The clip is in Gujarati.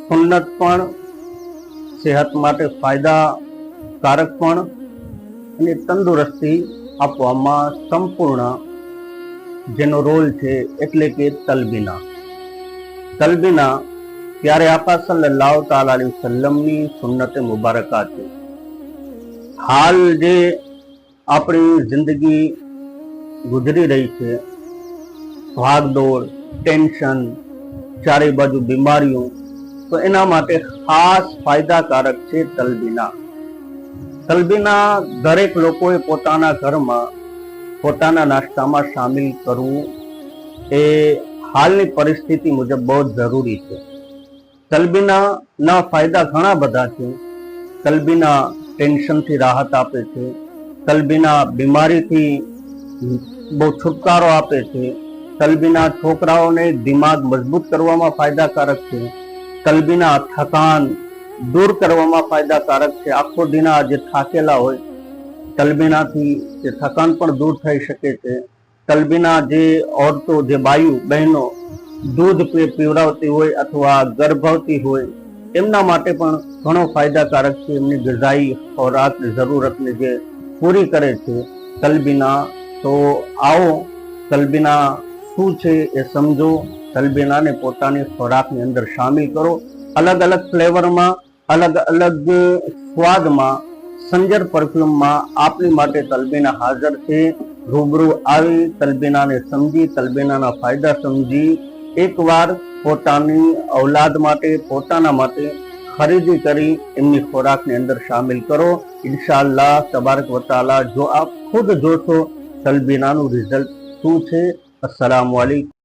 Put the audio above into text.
સુન્નત પણ, સેહત માટે ફાયદાકારક પણ અને તંદુરસ્તી આપવામાં સંપૂર્ણ જેનો રોલ છે એટલે કે તલબીના. તલબીના ત્યારે આકા સલ્લલ્લાહુ તઆલા અલૈહિ વસલ્લમની સુન્નતે મુબારકા છે. હાલ જે આપણી જિંદગી ગુજરી રહી છે, ભાગદોડ, ટેન્શન, ચારે બાજુ બીમારીઓ, તો એના માટે ખાસ ફાયદાકારક છે તલબીના. તલબીના દરેક લોકોએ પોતાના ઘરમાં પોતાના નાસ્તામાં સામેલ કરવું એ હાલની પરિસ્થિતિ મુજબ બહુ જરૂરી છે. તલબીના ફાયદા ઘણા બધા છે. તલબીના ટેન્શનથી રાહત આપે છે, તલબીના બીમારીથી બહુ છુટકારો આપે છે, તલબીના છોકરાઓને દિમાગ મજબૂત કરવામાં ફાયદાકારક છે, તલબીના થકાન દૂર કરવામાં ફાયદાકારક છે. આખો દિના જે થાકેલા હોય તલબીનાથી તે થકાન પણ દૂર થઈ શકે છે. તલબીના જે ઓરતો, જે બાયુ બહેનો દૂધ પીવડાવતી હોય અથવા ગર્ભવતી હોય એમના માટે પણ ઘણો ફાયદાકારક છે. એમની ગિઝાઈ ખોરાકની જરૂરતને જે પૂરી કરે છે તલબીના. તો આવો તલબીના શું છે એ સમજો, તલબીનાને પોતાની ખોરાકની અંદર સામેલ કરો. અલગ અલગ ફ્લેવરમાં, અલગ અલગ સ્વાદમાં, સંજર પરફ્યુમમાં આપની માટે તલબીના હાજર છે. રૂબરૂ આવી તલબીનાને સમજી, તલબીનાના ફાયદા સમજી એકવાર પોતાની ઔલાદ માટે, પોતાના માટે ખરીદી કરી એમની ખોરાકની અંદર સામેલ કરો. ઇન્શાઅલ્લાહ તબારક વ તઆલા જો આપ ખુદ જોશો તલબીનાનું રિઝલ્ટ શું છે. અસ્સલામુ અલૈકુમ.